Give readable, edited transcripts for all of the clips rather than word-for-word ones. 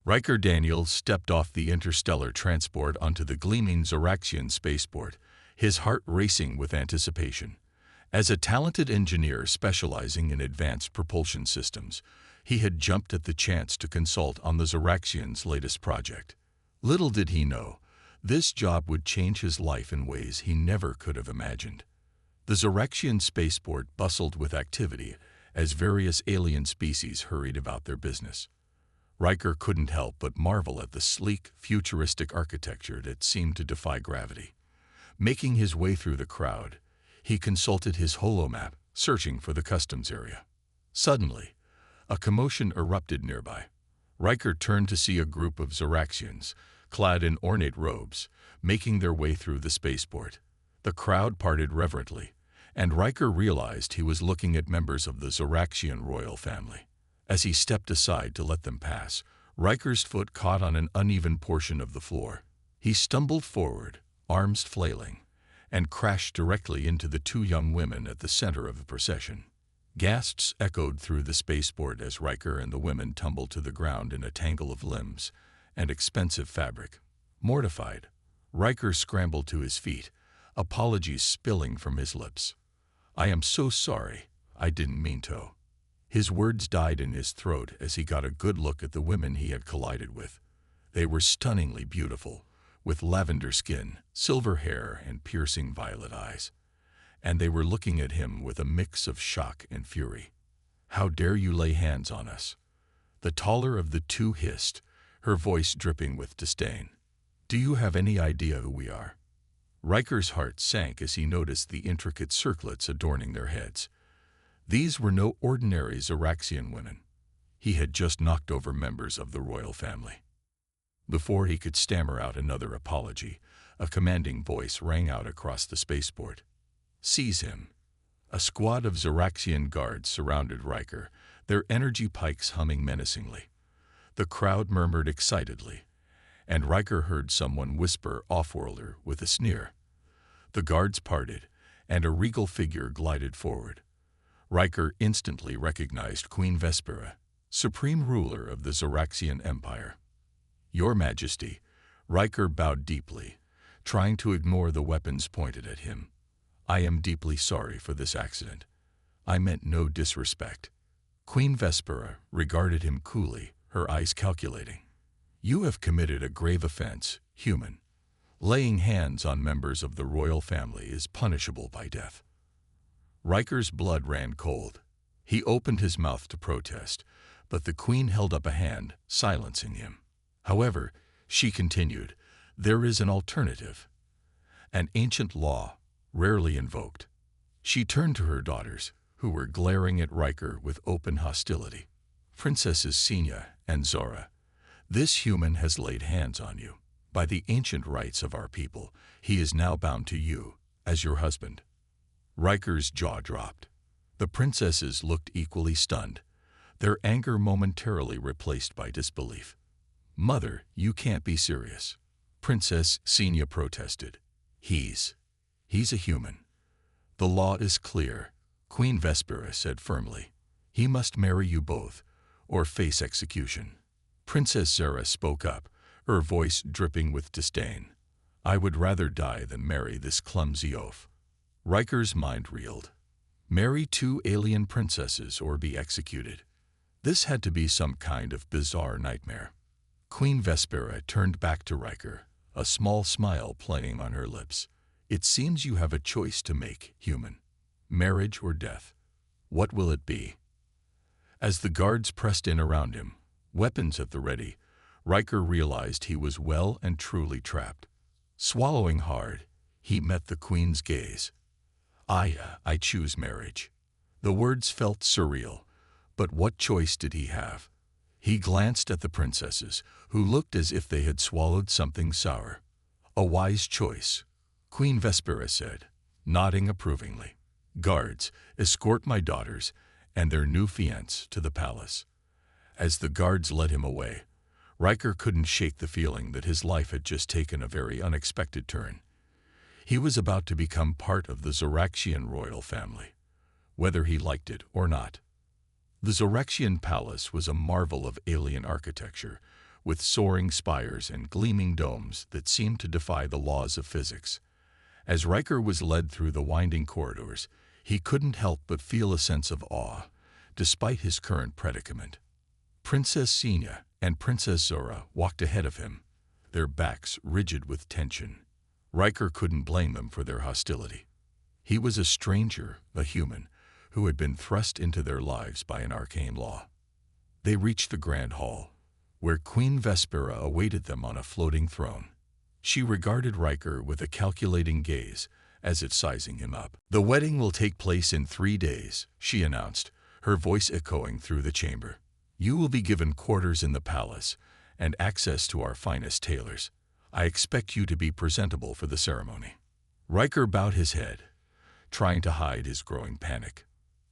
Riker Daniels stepped off the interstellar transport onto the gleaming Zoraxian spaceport, his heart racing with anticipation. As a talented engineer specializing in advanced propulsion systems, he had jumped at the chance to consult on the Zoraxians' latest project. Little did he know, this job would change his life in ways he never could have imagined. The Zoraxian spaceport bustled with activity as various alien species hurried about their business. Riker couldn't help but marvel at the sleek, futuristic architecture that seemed to defy gravity. Making his way through the crowd, he consulted his holomap, searching for the customs area. Suddenly, a commotion erupted nearby. Riker turned to see a group of Zoraxians, clad in ornate robes, making their way through the spaceport. The crowd parted reverently, and Riker realized he was looking at members of the Zoraxian royal family. As he stepped aside to let them pass, Riker's foot caught on an uneven portion of the floor. He stumbled forward, arms flailing, and crashed directly into the two young women at the center of the procession. Gasps echoed through the spaceport as Riker and the women tumbled to the ground in a tangle of limbs and expensive fabric. Mortified, Riker scrambled to his feet, apologies spilling from his lips. "I am so sorry, I didn't mean to." His words died in his throat as he got a good look at the women he had collided with. They were stunningly beautiful, with lavender skin, silver hair, and piercing violet eyes. And they were looking at him with a mix of shock and fury. "How dare you lay hands on us?" The taller of the two hissed, her voice dripping with disdain. "Do you have any idea who we are?" Riker's heart sank as he noticed the intricate circlets adorning their heads. These were no ordinary Zoraxian women. He had just knocked over members of the royal family. Before he could stammer out another apology, a commanding voice rang out across the spaceport. "Seize him." A squad of Zoraxian guards surrounded Riker, their energy pikes humming menacingly. The crowd murmured excitedly, and Riker heard someone whisper off-worlder with a sneer. The guards parted, and a regal figure glided forward. Riker instantly recognized Queen Vespera, supreme ruler of the Zoraxian Empire. "Your Majesty," Riker bowed deeply, trying to ignore the weapons pointed at him. "I am deeply sorry for this accident. I meant no disrespect." Queen Vespera regarded him coolly, her eyes calculating. "You have committed a grave offense, human. Laying hands on members of the royal family is punishable by death." Riker's blood ran cold. He opened his mouth to protest, but the Queen held up a hand, silencing him. However, she continued, "There is an alternative. An ancient law, rarely invoked." She turned to her daughters, who were glaring at Riker with open hostility. "Princesses Xenia and Zora, this human has laid hands on you. By the ancient rights of our people, he is now bound to you, as your husband." Riker's jaw dropped. The princesses looked equally stunned, their anger momentarily replaced by disbelief. "Mother, you can't be serious." Princess Xenia protested. He's a human." "The law is clear," Queen Vespera said firmly. "He must marry you both, or face execution." Princess Zara spoke up, her voice dripping with disdain. "I would rather die than marry this clumsy oaf." Riker's mind reeled. Marry two alien princesses or be executed. This had to be some kind of bizarre nightmare. Queen Vespera turned back to Riker, a small smile playing on her lips. "It seems you have a choice to make, human. Marriage or death. What will it be?" As the guards pressed in around him, weapons at the ready, Riker realized he was well and truly trapped. Swallowing hard, he met the Queen's gaze. I choose marriage." The words felt surreal, but what choice did he have? He glanced at the princesses, who looked as if they had swallowed something sour. "A wise choice," Queen Vespera said, nodding approvingly. "Guards, escort my daughters and their new fiancé to the palace." As the guards led him away, Riker couldn't shake the feeling that his life had just taken a very unexpected turn. He was about to become part of the Zoraxian royal family, whether he liked it or not. The Zoraxian palace was a marvel of alien architecture, with soaring spires and gleaming domes that seemed to defy the laws of physics. As Riker was led through the winding corridors, he couldn't help but feel a sense of awe, despite his current predicament. Princess Xenia and Princess Zora walked ahead of him, their backs rigid with tension. Riker couldn't blame them for their hostility. He was a stranger, a human, who had been thrust into their lives by an arcane law. They reached the Grand Hall, where Queen Vespera awaited them on a floating throne. She regarded Riker with a calculating gaze, as if sizing him up. "The wedding will take place in 3 days," she announced, her voice echoing through the chamber. "You will be given quarters in the palace and access to our finest tailors. I expect you to be presentable for the ceremony." Riker bowed his head, trying to hide his growing panic.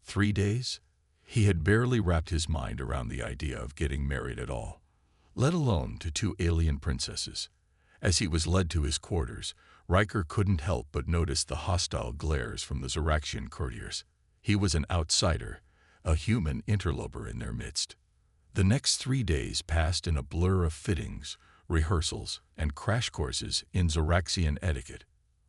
3 days? He had barely wrapped his mind around the idea of getting married at all, let alone to 2 alien princesses. As he was led to his quarters, Riker couldn't help but notice the hostile glares from the Zoraxian courtiers. He was an outsider, a human interloper in their midst. The next 3 days passed in a blur of fittings, rehearsals, and crash courses in Zoraxian etiquette.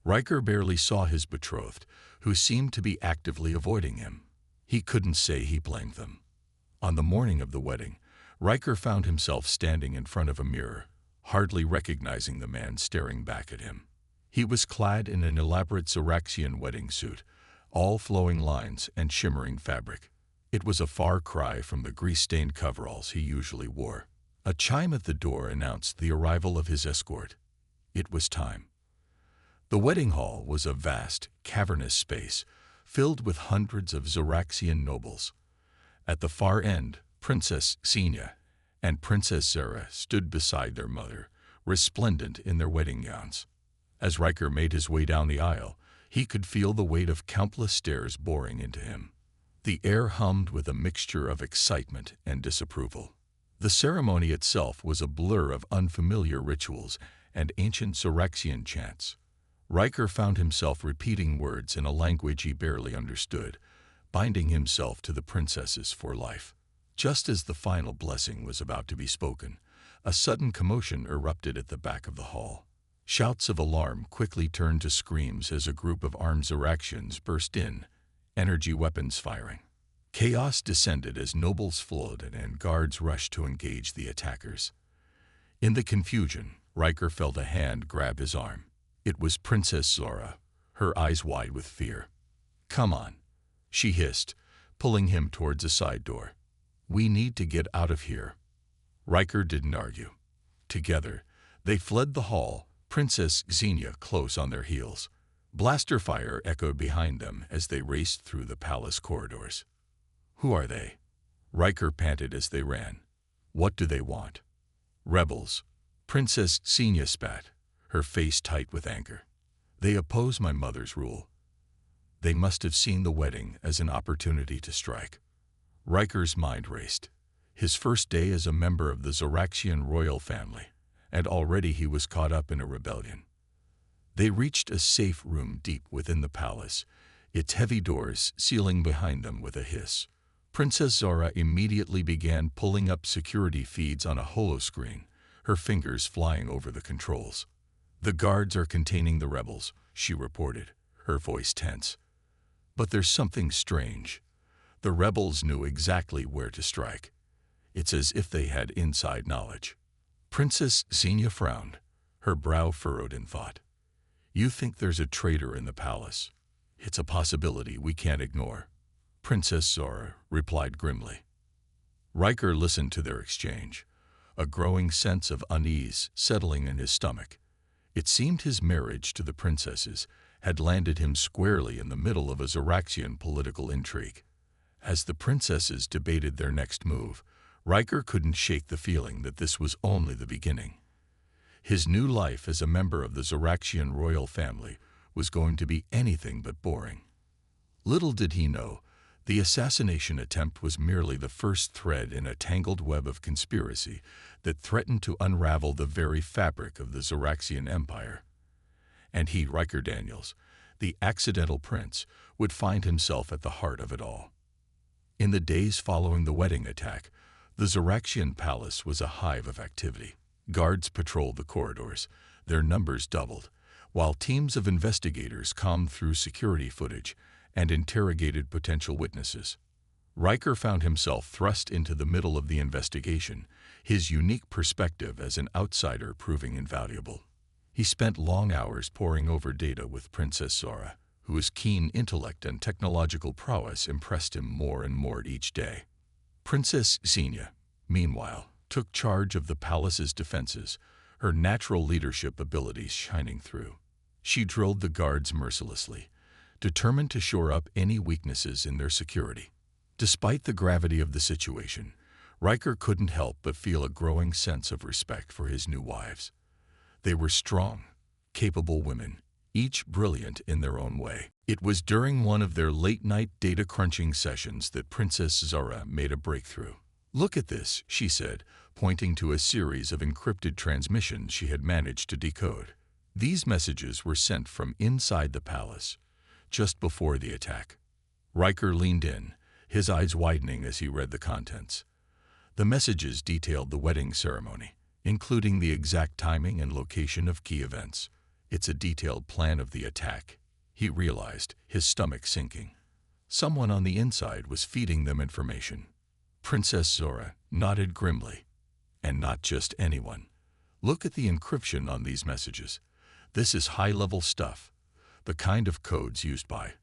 Riker barely saw his betrothed, who seemed to be actively avoiding him. He couldn't say he blamed them. On the morning of the wedding, Riker found himself standing in front of a mirror, hardly recognizing the man staring back at him. He was clad in an elaborate Zoraxian wedding suit, all flowing lines and shimmering fabric. It was a far cry from the grease-stained coveralls he usually wore. A chime at the door announced the arrival of his escort. It was time. The wedding hall was a vast, cavernous space, filled with hundreds of Zoraxian nobles. At the far end, Princess Xenia and Princess Zora stood beside their mother, resplendent in their wedding gowns. As Riker made his way down the aisle, he could feel the weight of countless stares boring into him. The air hummed with a mixture of excitement and disapproval. The ceremony itself was a blur of unfamiliar rituals and ancient Zoraxian chants. Riker found himself repeating words in a language he barely understood, binding himself to the princesses for life. Just as the final blessing was about to be spoken, a sudden commotion erupted at the back of the hall. Shouts of alarm quickly turned to screams as a group of armed Zoraxians burst in, energy weapons firing. Chaos descended as nobles flooded and guards rushed to engage the attackers. In the confusion, Riker felt a hand grab his arm. It was Princess Zora, her eyes wide with fear. "Come on," she hissed, pulling him towards a side door. "We need to get out of here." Riker didn't argue. Together, they fled the hall, Princess Xenia close on their heels. Blaster fire echoed behind them as they raced through the palace corridors. "Who are they?" Riker panted as they ran. "What do they want?" "Rebels," Princess Xenia spat, her face tight with anger. "They oppose my mother's rule." They must have seen the wedding as an opportunity to strike. Riker's mind raced. His first day as a member of the Zoraxian royal family, and already he was caught up in a rebellion. They reached a safe room deep within the palace, its heavy doors sealing behind them with a hiss. Princess Zora immediately began pulling up security feeds on a holoscreen, her fingers flying over the controls. "The guards are containing the rebels," she reported, her voice tense. "But there's something strange. The rebels knew exactly where to strike. It's as if they had inside knowledge." Princess Xenia frowned, her brow furrowed in thought. "You think there's a traitor in the palace? It's a possibility we can't ignore," Princess Zora replied grimly. Riker listened to their exchange, a growing sense of unease settling in his stomach. It seemed his marriage to the princesses had landed him squarely in the middle of a Zoraxian political intrigue. As the princesses debated their next move, Riker couldn't shake the feeling that this was only the beginning. His new life as a member of the Zoraxian royal family was going to be anything but boring. Little did he know, the assassination attempt was merely the first thread in a tangled web of conspiracy that threatened to unravel the very fabric of the Zoraxian Empire. And he, Riker Daniels, the accidental prince, would find himself at the heart of it all. In the days following the wedding attack, The Zoraxian palace was a hive of activity. Guards patrolled the corridors, their numbers doubled, while teams of investigators combed through security footage and interrogated potential witnesses. Riker found himself thrust into the middle of the investigation, his unique perspective as an outsider proving invaluable. He spent long hours poring over data with Princess Zora, whose keen intellect and technological prowess impressed him more and more each day. Princess Xenia, meanwhile, took charge of the palace's defenses, her natural leadership abilities shining through. She drilled the guards mercilessly, determined to shore up any weaknesses in their security. Despite the gravity of the situation, Riker couldn't help but feel a growing sense of respect for his new wives. They were strong, capable women, each brilliant in their own way. It was during one of their late-night data-crunching sessions that Princess Zora made a breakthrough. "Look at this," she said, pointing to a series of encrypted transmissions she had managed to decode. These messages were sent from inside the palace, just before the attack. Riker leaned in, his eyes widening as he read the contents. The messages detailed the wedding ceremony, including the exact timing and location of key events. "It's a detailed plan of the attack," he realized, his stomach sinking. Someone on the inside was feeding them information. Princess Zora nodded grimly. "And not just anyone. Look at the encryption on these messages. This is high-level stuff, the kind of codes used by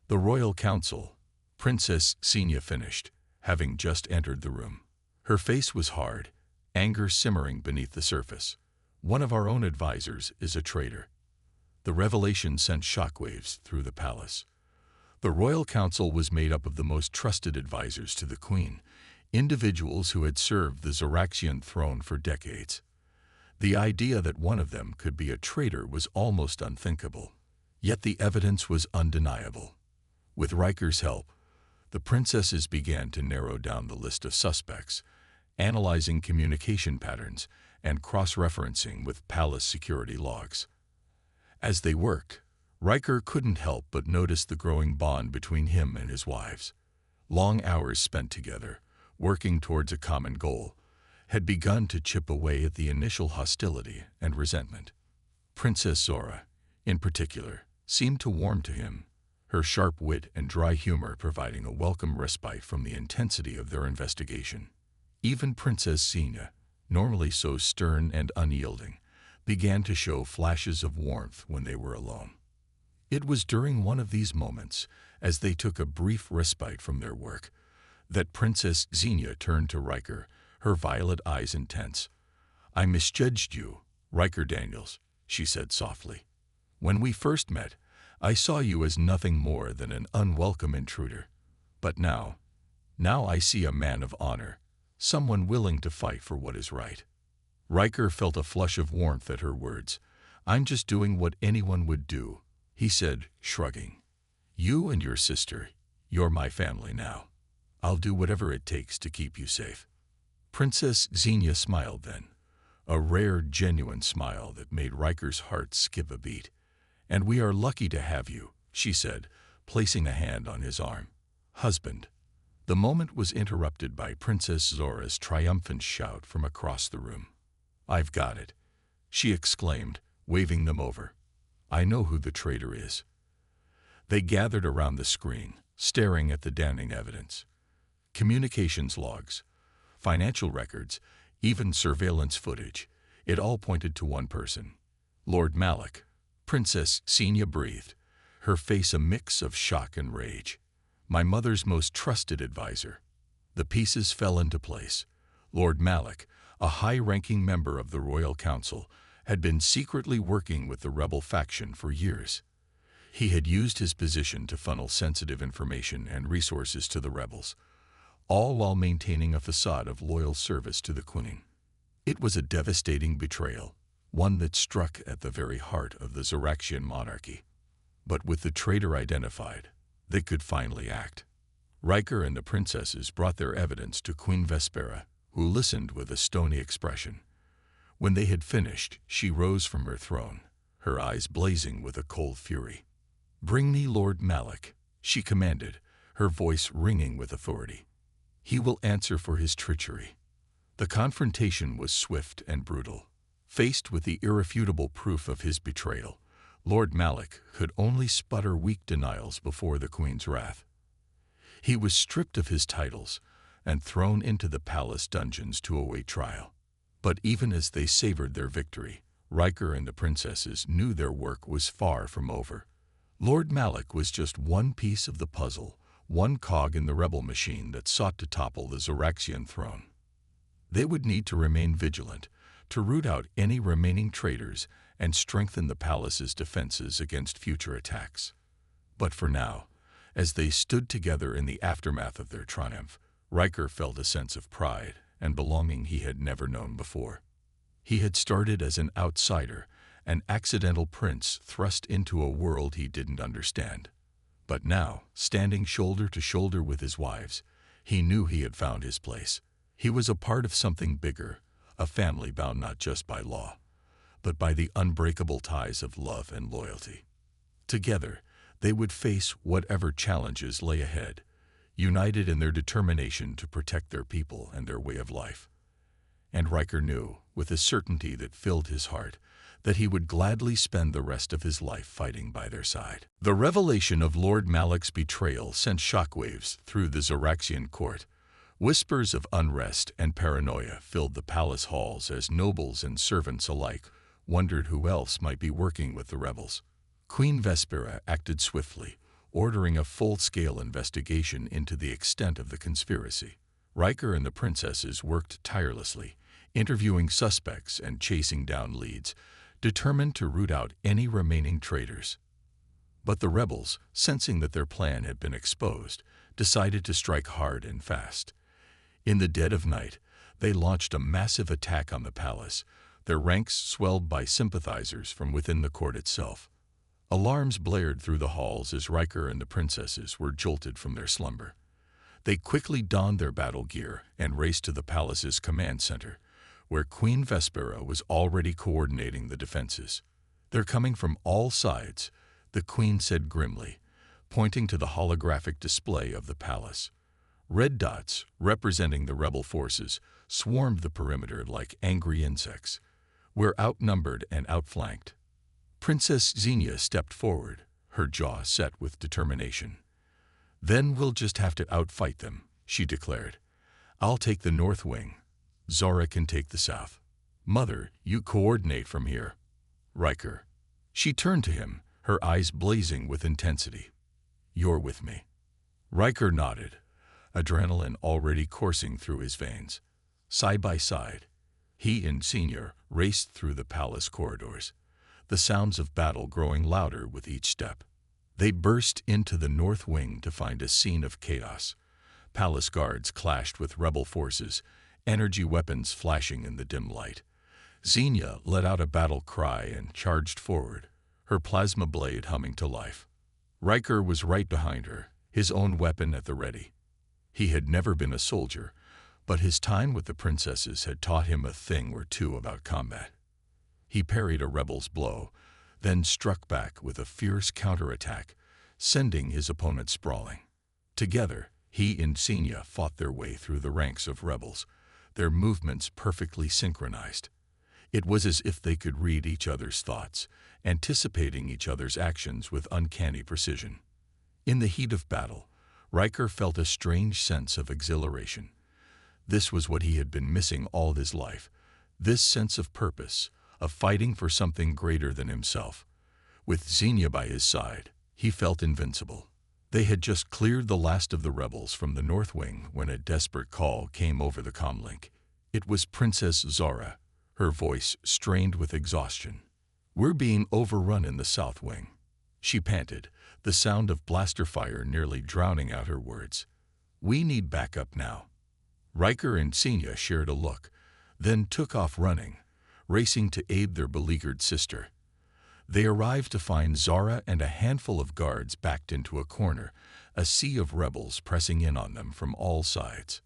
the Royal Council." Princess Xenia finished, having just entered the room. Her face was hard, anger simmering beneath the surface. "One of our own advisors is a traitor." The revelation sent shockwaves through the palace. The Royal Council was made up of the most trusted advisors to the Queen, individuals who had served the Zoraxian throne for decades. The idea that one of them could be a traitor was almost unthinkable. Yet the evidence was undeniable. With Riker's help, the princesses began to narrow down the list of suspects, analyzing communication patterns and cross-referencing with palace security logs. As they worked, Riker couldn't help but notice the growing bond between him and his wives. Long hours spent together, working towards a common goal, had begun to chip away at the initial hostility and resentment. Princess Zora, in particular, seemed to warm to him, her sharp wit and dry humor providing a welcome respite from the intensity of their investigation. Even Princess Xenia, normally so stern and unyielding, began to show flashes of warmth when they were alone. It was during one of these moments, as they took a brief respite from their work, that Princess Xenia turned to Riker, her violet eyes intense. "I misjudged you, Riker Daniels," she said softly. "When we first met, I saw you as nothing more than an unwelcome intruder. But now I see a man of honor, someone willing to fight for what is right." Riker felt a flush of warmth at her words. "I'm just doing what anyone would do," he said, shrugging. "You and your sister, you're my family now. I'll do whatever it takes to keep you safe." Princess Xenia smiled then, a rare, genuine smile that made Riker's heart skip a beat. "And we are lucky to have you," she said, placing a hand on his arm. "Husband." The moment was interrupted by Princess Zora's triumphant shout from across the room. "I've got it," she exclaimed, waving them over. "I know who the traitor is." They gathered around the screen, staring at the damning evidence. Communications logs, financial records, even surveillance footage, it all pointed to one person. "Lord Malik." Princess Xenia breathed, her face a mix of shock and rage. "My mother's most trusted advisor." The pieces fell into place. Lord Malik, a high-ranking member of the Royal Council, had been secretly working with the rebel faction for years. He had used his position to funnel sensitive information and resources to the rebels, all while maintaining a facade of loyal service to the Queen. It was a devastating betrayal, one that struck at the very heart of the Zoraxian monarchy. But with the traitor identified, they could finally act. Riker and the princesses brought their evidence to Queen Vespera, who listened with a stony expression. When they had finished, she rose from her throne, her eyes blazing with a cold fury. "Bring me Lord Malik," she commanded, her voice ringing with authority. He will answer for his treachery. The confrontation was swift and brutal. Faced with the irrefutable proof of his betrayal, Lord Malik could only sputter weak denials before the Queen's wrath. He was stripped of his titles and thrown into the palace dungeons to await trial. But even as they savored their victory, Riker and the princesses knew their work was far from over. Lord Malik was just one piece of the puzzle, one cog in the rebel machine that sought to topple the Zoraxian throne. They would need to remain vigilant, to root out any remaining traitors and strengthen the palace's defenses against future attacks. But for now, as they stood together in the aftermath of their triumph, Riker felt a sense of pride and belonging he had never known before. He had started as an outsider, an accidental prince thrust into a world he didn't understand. But now, standing shoulder to shoulder with his wives, he knew he had found his place. He was a part of something bigger, a family bound not just by law, but by the unbreakable ties of love and loyalty. Together, they would face whatever challenges lay ahead, united in their determination to protect their people and their way of life. And Riker knew, with a certainty that filled his heart, that he would gladly spend the rest of his life fighting by their side. The revelation of Lord Malik's betrayal sent shockwaves through the Zoraxian court. Whispers of unrest and paranoia filled the palace halls as nobles and servants alike wondered who else might be working with the rebels. Queen Vespera acted swiftly, ordering a full-scale investigation into the extent of the conspiracy. Riker and the princesses worked tirelessly, interviewing suspects and chasing down leads, determined to root out any remaining traitors. But the rebels, sensing that their plan had been exposed, decided to strike hard and fast. In the dead of night, they launched a massive attack on the palace, their ranks swelled by sympathizers from within the court itself. Alarms blared through the halls as Riker and the princesses were jolted from their slumber. They quickly donned their battle gear and raced to the palace's command center, where Queen Vespera was already coordinating the defenses. "They're coming from all sides," the Queen said grimly, pointing to the holographic display of the palace. Red dots, representing the rebel forces, swarmed the perimeter like angry insects. "We're outnumbered and outflanked." Princess Xenia stepped forward, her jaw set with determination. "Then we'll just have to outfight them," she declared. "I'll take the north wing. Zora can take the south. Mother, you coordinate from here." "Riker." She turned to him, her eyes blazing with intensity. "You're with me." Riker nodded, adrenaline already coursing through his veins. Side by side, he and Senior raced through the palace corridors, the sounds of battle growing louder with each step. They burst into the north wing to find a scene of chaos. Palace guards clashed with rebel forces, energy weapons flashing in the dim light. Xenia let out a battle cry and charged forward, her plasma blade humming to life. Riker was right behind her, his own weapon at the ready. He had never been a soldier, but his time with the princesses had taught him a thing or two about combat. He parried a rebel's blow, then struck back with a fierce counterattack, sending his opponent sprawling. Together, he and Xenia fought their way through the ranks of rebels, their movements perfectly synchronized. It was as if they could read each other's thoughts, anticipating each other's actions with uncanny precision. In the heat of battle, Riker felt a strange sense of exhilaration. This was what he had been missing all his life, this sense of purpose, of fighting for something greater than himself. With Xenia by his side, he felt invincible. They had just cleared the last of the rebels from the North Wing when a desperate call came over the comlink. It was Princess Zora, her voice strained with exhaustion. "We're being overrun in the South Wing," she panted, the sound of blaster fire nearly drowning out her words. "We need backup now." Riker and Xenia shared a look, then took off running, racing to aid their beleaguered sister. They arrived to find Zora and a handful of guards backed into a corner, a sea of rebels pressing in on them from all sides.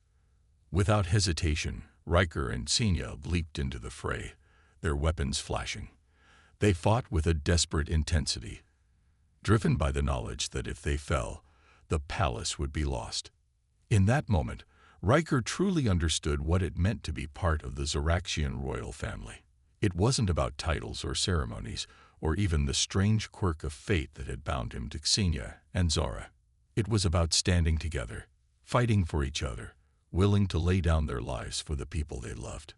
Without hesitation, Riker and Xenia leaped into the fray, their weapons flashing. They fought with a desperate intensity, driven by the knowledge that if they fell, the palace would be lost. In that moment, Riker truly understood what it meant to be part of the Zoraxian royal family. It wasn't about titles or ceremonies, or even the strange quirk of fate that had bound him to Xenia and Zara. It was about standing together, fighting for each other, willing to lay down their lives for the people they loved.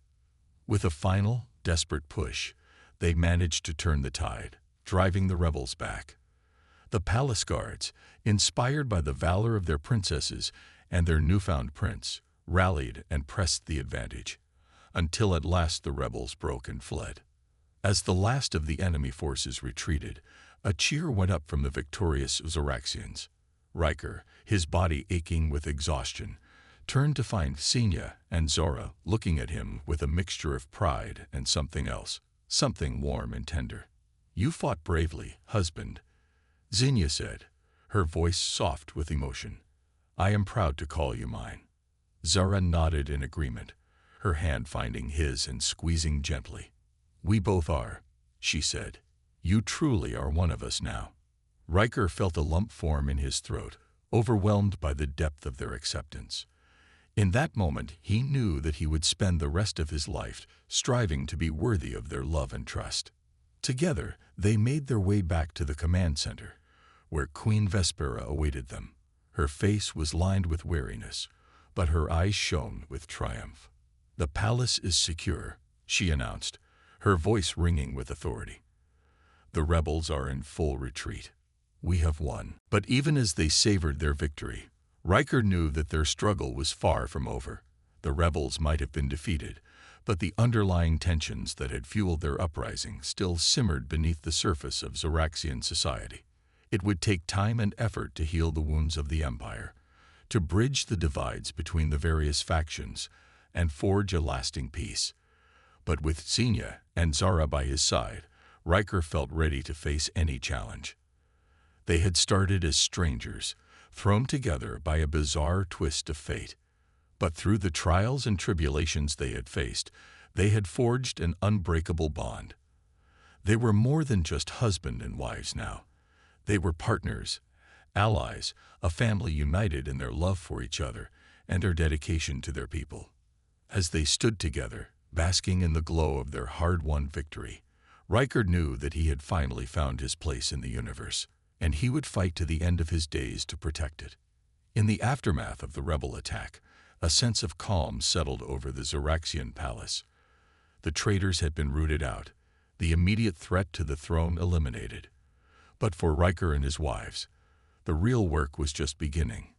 With a final, desperate push, they managed to turn the tide, driving the rebels back. The palace guards, inspired by the valor of their princesses and their newfound prince, rallied and pressed the advantage, until at last the rebels broke and fled. As the last of the enemy forces retreated, a cheer went up from the victorious Zoraxians. Riker, his body aching with exhaustion, turned to find Xenia and Zora looking at him with a mixture of pride and something else, something warm and tender. "You fought bravely, husband," Xenia said, her voice soft with emotion. "I am proud to call you mine." Zara nodded in agreement, her hand finding his and squeezing gently. "We both are," she said. "You truly are one of us now." Riker felt a lump form in his throat, overwhelmed by the depth of their acceptance. In that moment, he knew that he would spend the rest of his life striving to be worthy of their love and trust. Together, they made their way back to the command center, where Queen Vespera awaited them. Her face was lined with weariness, but her eyes shone with triumph. "The palace is secure," she announced, her voice ringing with authority. "The rebels are in full retreat. We have won." But even as they savored their victory, Riker knew that their struggle was far from over. The rebels might have been defeated, but the underlying tensions that had fueled their uprising still simmered beneath the surface of Zoraxian society. It would take time and effort to heal the wounds of the Empire, to bridge the divides between the various factions, and forge a lasting peace. But with Xenia and Zara by his side, Riker felt ready to face any challenge. They had started as strangers, thrown together by a bizarre twist of fate. But through the trials and tribulations they had faced, they had forged an unbreakable bond. They were more than just husband and wives now. They were partners, allies, a family united in their love for each other and their dedication to their people. As they stood together, basking in the glow of their hard-won victory, Riker knew that he had finally found his place in the universe, and he would fight to the end of his days to protect it. In the aftermath of the rebel attack, a sense of calm settled over the Zoraxian palace. The traitors had been rooted out, the immediate threat to the throne eliminated. But for Riker and his wives, the real work was just beginning.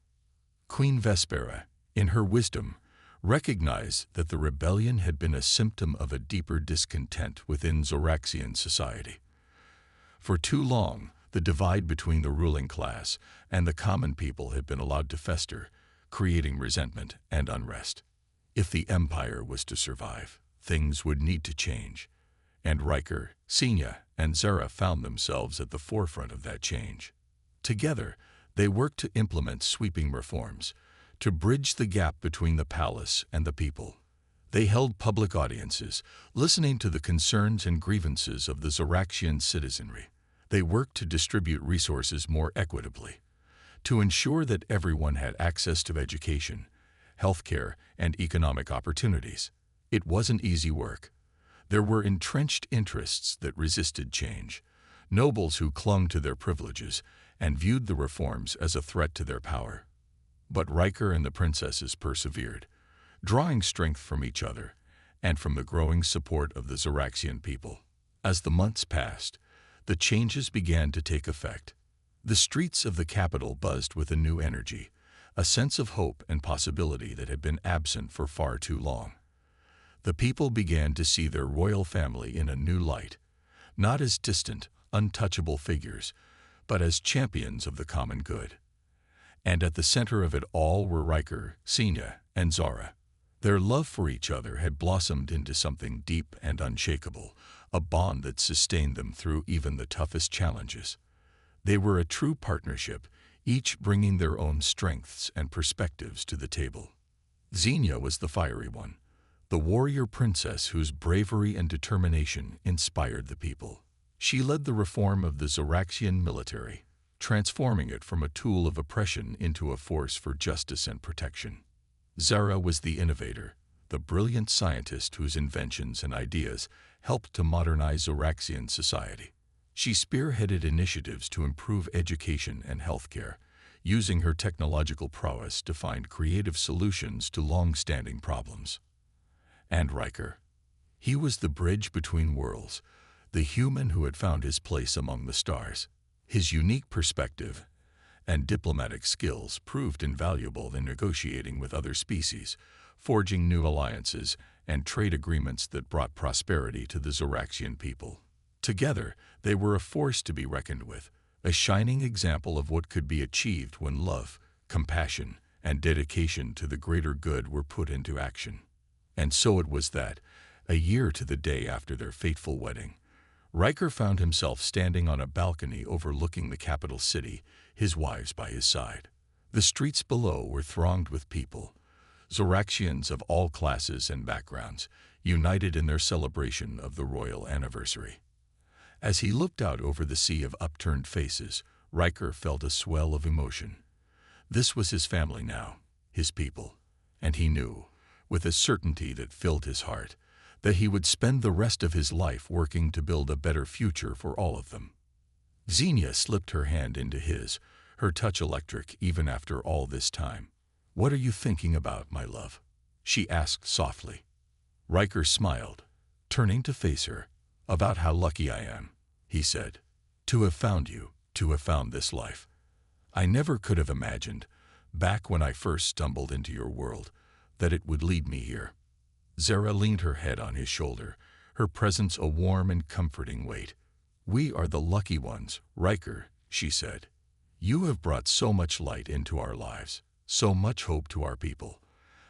Queen Vespera, in her wisdom, recognized that the rebellion had been a symptom of a deeper discontent within Zoraxian society. For too long, the divide between the ruling class and the common people had been allowed to fester, creating resentment and unrest. If the Empire was to survive, things would need to change. And Riker, Xenia, and Zara found themselves at the forefront of that change. Together, they worked to implement sweeping reforms, to bridge the gap between the palace and the people. They held public audiences, listening to the concerns and grievances of the Zoraxian citizenry. They worked to distribute resources more equitably, to ensure that everyone had access to education, healthcare, and economic opportunities. It wasn't easy work. There were entrenched interests that resisted change, nobles who clung to their privileges and viewed the reforms as a threat to their power. But Riker and the princesses persevered, drawing strength from each other and from the growing support of the Zoraxian people. As the months passed, the changes began to take effect. The streets of the capital buzzed with a new energy, a sense of hope and possibility that had been absent for far too long. The people began to see their royal family in a new light, not as distant, untouchable figures, but as champions of the common good. And at the center of it all were Riker, Xenia, and Zara. Their love for each other had blossomed into something deep and unshakable, a bond that sustained them through even the toughest challenges. They were a true partnership, each bringing their own strengths and perspectives to the table. Xenia was the fiery one, the warrior princess whose bravery and determination inspired the people. She led the reform of the Zoraxian military, transforming it from a tool of oppression into a force for justice and protection. Zara was the innovator, the brilliant scientist whose inventions and ideas helped to modernize Zoraxian society. She spearheaded initiatives to improve education and healthcare, using her technological prowess to find creative solutions to long-standing problems. And Riker. He was the bridge between worlds, the human who had found his place among the stars. His unique perspective and diplomatic skills proved invaluable in negotiating with other species, forging new alliances and trade agreements that brought prosperity to the Zoraxian people. Together, they were a force to be reckoned with, a shining example of what could be achieved when love, compassion, and dedication to the greater good were put into action. And so it was that, a year to the day after their fateful wedding, Riker found himself standing on a balcony overlooking the capital city, his wives by his side. The streets below were thronged with people, Zoraxians of all classes and backgrounds, united in their celebration of the royal anniversary. As he looked out over the sea of upturned faces, Riker felt a swell of emotion. This was his family now, his people, and he knew, with a certainty that filled his heart, that he would spend the rest of his life working to build a better future for all of them. Xenia slipped her hand into his, her touch electric even after all this time. "What are you thinking about, my love?" she asked softly. Riker smiled, turning to face her. "About how lucky I am," he said, "to have found you, to have found this life. I never could have imagined, back when I first stumbled into your world, that it would lead me here." Zara leaned her head on his shoulder, her presence a warm and comforting weight. "We are the lucky ones, Riker," she said. "You have brought so much light into our lives, so much hope to our people.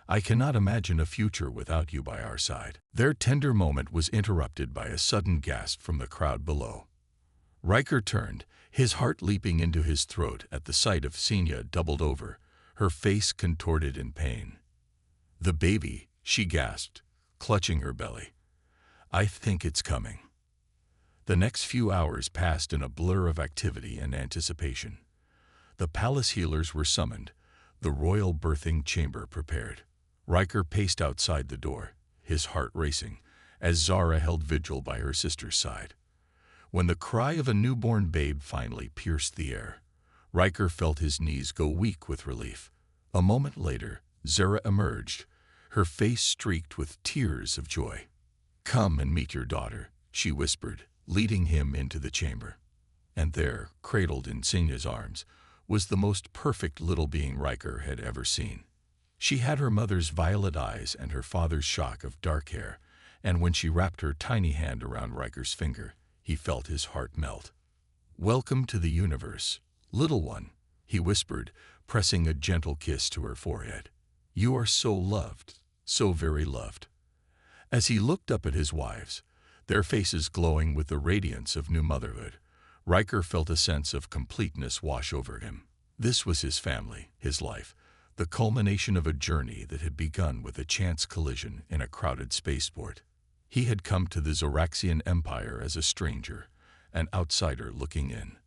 I cannot imagine a future without you by our side." Their tender moment was interrupted by a sudden gasp from the crowd below. Riker turned, his heart leaping into his throat at the sight of Xenia doubled over, her face contorted in pain. "The baby," she gasped, clutching her belly. "I think it's coming." The next few hours passed in a blur of activity and anticipation. The palace healers were summoned, the royal birthing chamber prepared. Riker paced outside the door, his heart racing, as Zara held vigil by her sister's side. When the cry of a newborn babe finally pierced the air, Riker felt his knees go weak with relief. A moment later, Zara emerged, her face streaked with tears of joy. "Come and meet your daughter," she whispered, leading him into the chamber. And there, cradled in Xenia's arms, was the most perfect little being Riker had ever seen. She had her mother's violet eyes and her father's shock of dark hair, and when she wrapped her tiny hand around Riker's finger, he felt his heart melt. "Welcome to the universe, little one," he whispered, pressing a gentle kiss to her forehead. "You are so loved, so very loved." As he looked up at his wives, their faces glowing with the radiance of new motherhood, Riker felt a sense of completeness wash over him. This was his family, his life, the culmination of a journey that had begun with a chance collision in a crowded spaceport. He had come to the Zoraxian Empire as a stranger, an outsider looking in.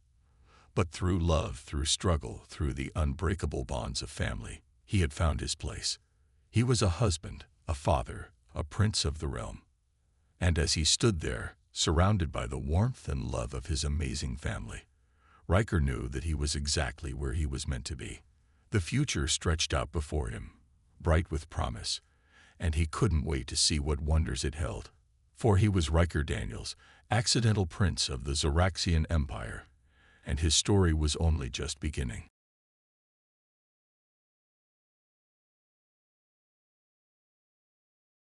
But through love, through struggle, through the unbreakable bonds of family, he had found his place. He was a husband, a father, a prince of the realm. And as he stood there, surrounded by the warmth and love of his amazing family, Riker knew that he was exactly where he was meant to be. The future stretched out before him, bright with promise, and he couldn't wait to see what wonders it held. For he was Riker Daniels, accidental prince of the Zoraxian Empire, and his story was only just beginning.